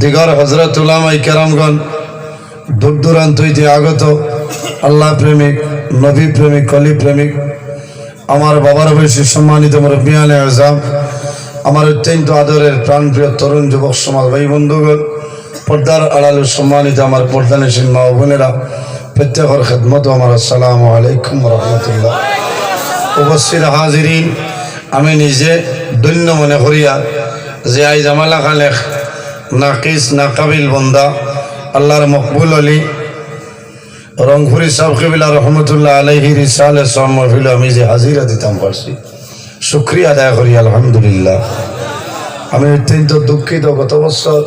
দিগর হজরত উলামায়ে কেরামগণ দূর দূরান্ত হইতে আগত আল্লাহ প্রেমিক, নবী প্রেমিক, কলি প্রেমিক, আমার বাবার বয়সী সম্মানিত মুরব্বিয়ানে আযম, আমার অত্যন্ত আদরের প্রাণপ্রিয় তরুণ যুবক সমাজ ভাই বন্ধুগণ, পর্দার আড়ালে সম্মানিত আমার পর্দানিসীন মা ও বোনেরা, প্রত্যেকের খেদমত আমার আসসালামু আলাইকুম রহমতুল্লাহ। উপস্থিত হাজিরিন, আমি নিজে ধন্য মনে করিয়া যে আইজ আমালা খালেক নাকিস নাকাবিল বন্দা আল্লাহর মকবুল আলী রংপুরি সাহেব কিবলা রহমতুল্লাহ আলাইহি রিসালে সম্মাফিল আমি যে হাজিরা দিতাম পারছি, শুক্রিয়া আদায় করি আলহামদুলিল্লাহ। আমি অত্যন্ত দুঃখিত, গত বছর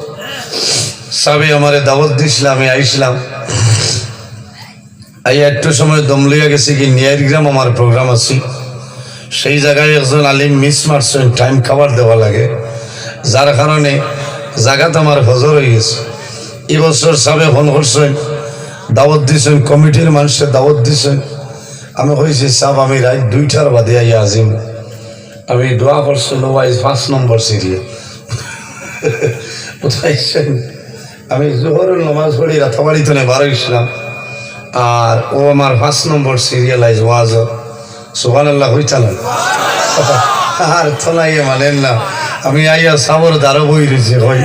সাবে আমারে দাওয়াত দিয়েছিল, আমি আইসলাম, আইয়া একটু সময় দম লইয়া গেছি কি নিয়ার গ্রাম আমার প্রোগ্রাম আছে, সেই জায়গায় একজন আলিম মিস মারছেন, টাইম খাবার দেওয়া লাগে, যার কারণে জায়গাতে আমার হজর হয়ে গেছে। এবছর সাবে ফোন করছেন, দাওয়াত দিছেন, কমিটির মানুষের দাওয়াত দিছেন। আমি কইছি সাহেব আমি রাত 2টার বাদে আইয়া আজিম, আমি দোয়া করছিল ওয়াইজ 5 নম্বর সিরিয়াল বুঝাইছেন। আমি জোহরের নামাজ পড়ি রাতাবাড়িতে বারো ইসলাম, আর ও আমার 5 নম্বর সিরিয়ালাইজ ওয়াজ সুবহানাল্লাহ হইতালেন আর থলাইয়ে মানেন না। আমি আইয়া সাবর দ্বারা বই রয়েছে, হয়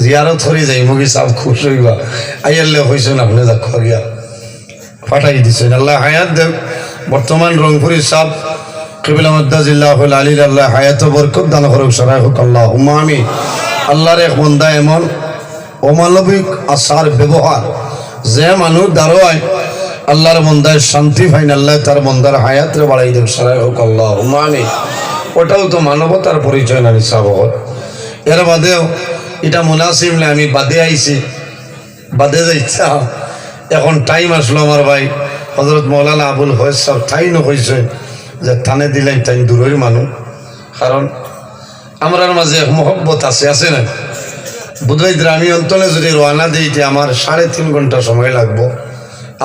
জিয়ারত হয়ে যাই মুগি সাব খুশ হইবা, আইয়ালে হয়েছেন আপনি যা খরিয়া পাঠাই দিচ্ছেন। আল্লাহ হায়াত দেব। বর্তমান রংপুরি সাব কিবলা মদ্দাজিল্লাহুল আলীর আল্লাহ হায়াত বরকত দান করুক, সরাই হোক আল্লাহ উম্মামি। আল্লাহর এক বন্দা এমন অমানবিক আচার ব্যবহার যে মানুষ দাঁড়ায় আল্লাহর বন্দায় শান্তি পাইন, আল্লাহ তার বন্দার হায়াতরে বাড়াই দেব, সরাই হোক আল্লাহ উম্মামি। ওটাও তো মানবতার পরিচয় না নিসাবত। এর বাদেও এটা মুনাসিব না, আমি বাদে আইছি, বাদে যাইছা। এখন টাইম আসলো আমার ভাই হজরত মৌলানা আবুল ফয়েজ সাহেব ঠাইনও কইছে যে থানে দিলেন তাই দূরের মানুষ, কারণ আমরার মাঝে এক মহব্বত আছে, আছে না? বুধবাইদ্রা আমি অন্তলে যদি রওনা দিইতে আমার 3.5 ঘন্টা সময় লাগবো,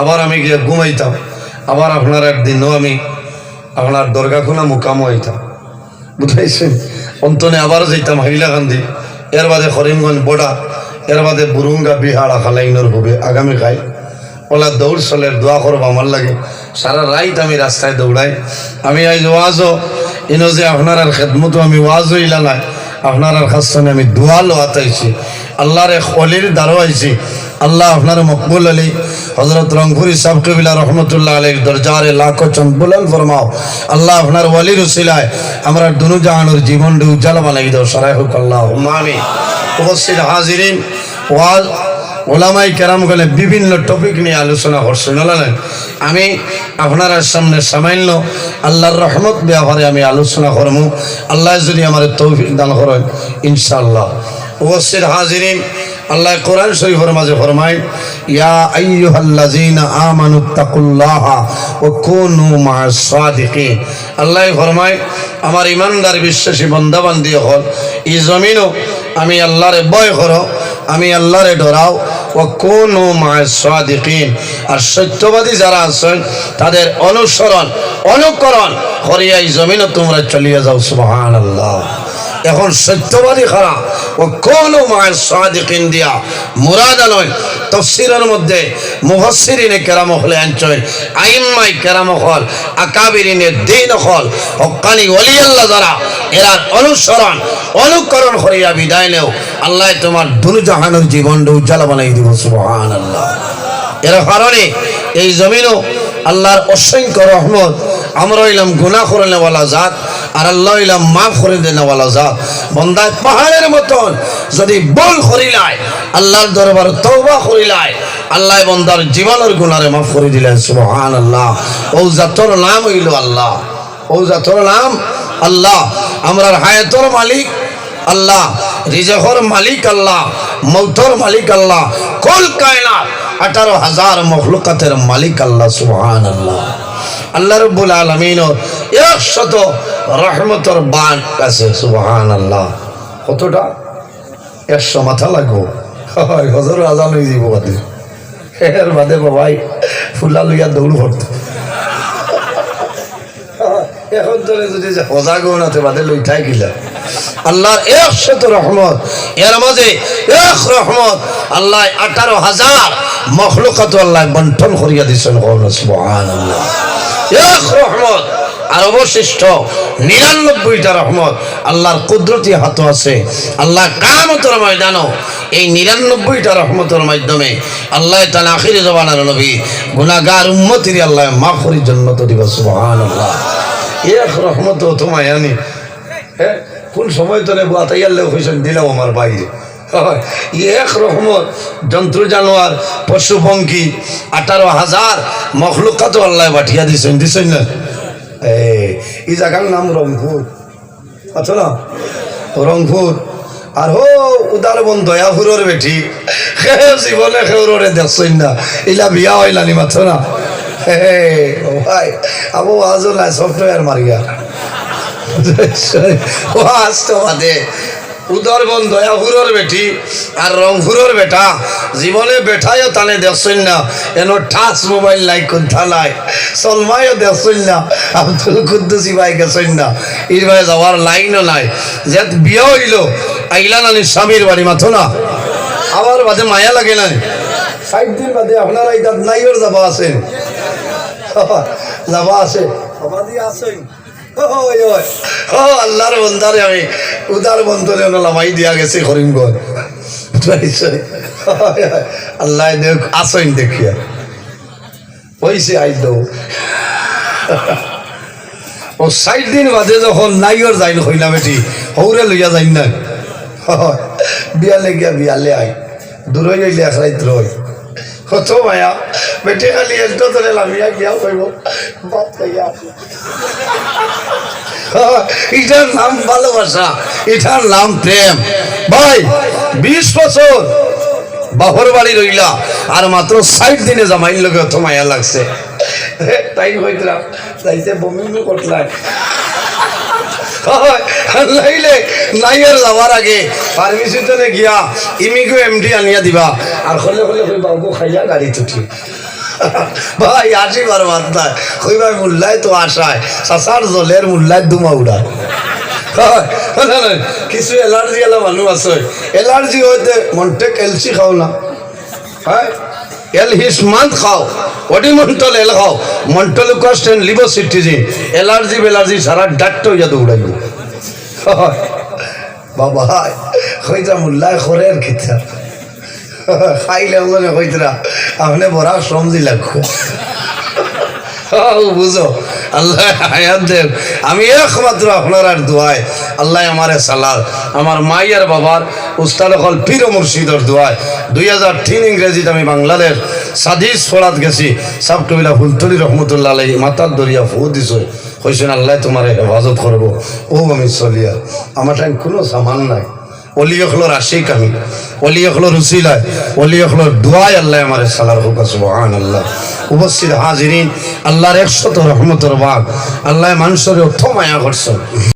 আবার আমি গিয়ে ঘুমাইতাম, আবার আপনার একদিনও আমি আপনার দরগাখোনা মুকামও হইতাম, বুঝাইছেন? অন্তনে আবার যাইতাম হাইলাকান্দি, এর বাদে করিমগঞ্জ বড়া, এর বাদে বুরুঙ্গা বিহাড়া খালাইনর হবে আগামীকাল। ওলা দৌড় চলের দোয়া করবো আমার লাগে, সারা রাইত আমি রাস্তায় দৌড়াই। আমি আজ ওয়াজও ইনো যে আপনার আর খেদমতো আমি ওয়াজও ইলা নাই, আপনার আর খাস্তানে আমি দোয়া লোয়াতাইছি, আল্লাহর এক অলির দ্বারও আইছি। আল্লাহ আপনার মকবুল আলী হজরত রংপুরি সাহেব কিবলা রহমতুল্লাহ আলাইহির দরজারে লাখো চন্দ বুলন্দ ফরমাও। আল্লাহ আপনার ওয়ালির উসিলায় আমরা দুনু জাহানের জীবনটা উজ্জ্বল বানাই দাও, সরাই হোক আল্লাহ উম্মামি। উপস্থিত হাজিরিন, ওয়াজ ওলামায়ে কেরামগণে বিভিন্ন টপিক নিয়ে আলোচনা করছেন। আমি আপনার সামনে সামান্য আল্লাহর রহমত ব্যাপারে আমি আলোচনা করব, আল্লাহ যদি আমার তৌফিক দান করেন ইনশাআল্লাহ। উপস্থিত হাজিরিন, আল্লাহ কোরআন শরীফের মাঝে ফরমায়, ইয়া আইয়ুহাল্লাযীনা আমানুত্তাকুল্লাহা ওয়া কুনু মা'আস সাদিকিন। আল্লাহ ফরমায় আমার ইমানদার বিশ্বাসী বান্দা বান্দি হল, এই জমিনও আমি আল্লাহরে ভয় করো, আমি আল্লাহরে ডরাও, ওয়া কুনু মা'আস সাদিকিন। আর সত্যবাদী যারা আছেন তাদের অনুসরণ অনুকরণ করিয়া এই জমিনও তোমরা চলিয়ে যাও, সুবহানাল্লাহ। এখন সত্যবাদী খারা ও কোন মায়ের সাদিকিন দিয়া মুরাদ নয়। তাফসীরের মধ্যে মুফাসসিরিনে কেরাম হলে আনছেন, আইম্মাই কেরাম হল, আকাবিরিনে দ্বীন হল, হক্কানি ওলি আল্লাহ যারা এরা অনুসরণ অনুকরণ করিয়া বিদায় নেও, আল্লাহ তোমার দুনু জাহানের জীবনটা উজ্জ্বল বানাই দিব, সুবহানাল্লাহ। এর কারণে এই জমিনও আল্লাহর অসংখ্য রহমত। আমরা হইলাম গুনাহ করে নেওয়ালা জাত, আর আল্লাহ হইলাম মাফ করে দেওয়ালা জাত। বন্দায় পাহাড়ের মতন যদি বল করিলায়, আল্লাহর দরবার তওবা করিলায়, আল্লাহ বন্দার জীবনের গুনারে মাফ করে দিলেন, সুবহানাল্লাহ। ও জাতর নাম হইল আল্লাহ, ও জাতর নাম আল্লাহ। আমরার হায়াতর মালিক আল্লাহ, রিজকের মালিক আল্লাহ, মৌতর মালিক আল্লাহ, কুল কায়নাত 18,000 মখলুকাতের মালিক আল্লাহ, সুবহানাল্লাহ। আল্লাহ রাব্বুল আলামিনের 100 রহমতের বান আছে, সুবহানাল্লাহ। কতটা? 100 মাথা লাগবো, হজর আজান হয়ে যাব বাদে, এর বাদে বাবাই ফুলা লইয়া দৌড় পড়তো। এখন ধরে যদি সজাগ নাতে বাদে লইঠাই গিলা আল্লাহর 100 রহমত, এর মাঝে এক রহমত আল্লাহ 18,000 মখলুকাত আল্লাহ বন্টন করিয়া দিয়েছেন। সুবহানাল্লাহ। এক রহমত আর অবশিষ্ট 99টা রহমত আল্লাহর কুদরতি হাত আছে। আল্লাহ কিয়ামতের ময়দানও এই 99টা রহমতের মাধ্যমে আল্লাহ তাআলা আখির জমানার নবী গুনাহগার উম্মতির আল্লাহ মাফ করে জান্নাত দিব। সুবহানাল্লাহ। এক রহমত তো মায়ানি কোন সময় তোরে বাতাইয়াল্লে হইছেন দিলাম আমার বাইরে। এক রহমত যন্ত্র জানোয়ার পশু পঙ্খী 18,000 মখলুকাত আল্লাহ বাঠিয়া দিছেন না। এই জায়গার নাম রংপুর, আচ্ছা না রংপুর। আর হো উদারবন দয়াপুরের বেটি জীবনে খেউরে দেখছেন না, ইলা বিয়া হইলানি মাত্র না। ভাই আবু আজও নাই সফটওয়্যার মারিয়া আসতে বাদে উদরবন দয়াপুরের বেটি আর রংপুরের বেটা জীবনে বেঠাইও তানে দেখছেন না। এন টাচ মোবাইল নাই কোথা নাই, সলমাইও দেখছেন না, আব্দুল কুদ্দুসি ভাই গেছেন না, এর ভাই যাওয়ার লাইনও নাই। যে বিয়ে হইল আইলান আলী স্বামীর বাড়ি মাথো না, আবার বাদে মায়া লাগে নাই। 60 দিন বাদে আপনারা এই নাইয়ের যাবা আছেন, যাবা আছে আছেন। আল্লাহর বন্দারে আমি উদার বন্ধনে লামাই দিয়া গেছি করিমগঞ্জ। আল্লাহ দেখ আসেন দেখিয়া পয়সে আই দৌ ও 60 দিন বাদে যখন নাইয়র যাইন হইলাম এটি হৌরে লইয়া যাইন না বিয়ালে গিয়া বিয়ালে আই দূরে গেলে এক রাত রই কত মায়া বেটে খালি এলটো ধরে লামিয়া গিয়া কইব বাপ খাইয়া এটার নাম ভালোবাসা, এটার নাম প্রেম। ভাই 20 বছর বাপর বাড়ি রইলা আর মাত্র 60 দিনে জামাইর লোকে অত মায়া লাগছে। তাই হইতরা তাইতে বমি করতলাই লাইলে নাইয়ের যাওয়ার আগে পারমিশনে গিয়া ইমিগো এমডি আনিয়া দিবা আর হলে হলে বাবু খাইয়া গাড়ি তুটি। ভাই আসি বারবার নাই ওই ভাই মূল্যায় তো আসায় চাষার জলের মূল্যায় দুমা উড়ায়। কিছু এলার্জি এলা মানুষ আছে, এলার্জি হইতে মন্টেক এলসি খাও না, হ্যাঁ এল হিসমান খাও, অডিমন্টল এল খাও, মন্টলুকাস্ট এন্ড লিভোসিট্রিজিন এলার্জি বেলার্জি সারা ডাক্তার হইয়া দৌড়াইব। বাবা হইতা মূল্যায় খরের খিতা খাইলে মনে হইতরা আপনি বড়া সমজি লাগবে। বুঝো আল্লাহ হায়াত দেব। আমি একমাত্র আপনার আর দোয়ায় আল্লাহ আমারে সালাদ আমার মাইয়ার বাবার উস্তাদ হল পীর মুর্শিদর দোয়ায় 2003 ইংরেজিতে আমি বাংলাদেশ সাদিস ফরাত গেছি সাবটুবিলা ফুলতলি রহমতুল্লাহ আলাইহি মাতার দরিয়া ফু দিছ হইছেন আল্লাহ তোমার হেফাজত করবো। ও আমি চলিয়া আমার টাইম কোনো সামান নাই। অলি হলো আশিক আমি, অলি হলো রুসিলায়, অলি হলো দোয়ায় আল্লাহ আমার সালার হোক। সুবহানাল্লাহ। উপস্থিত হাজিরিন আল্লাহর 100 রহমতের বাগ আল্লাহ মানুষের অর্থ মায়া করছেন।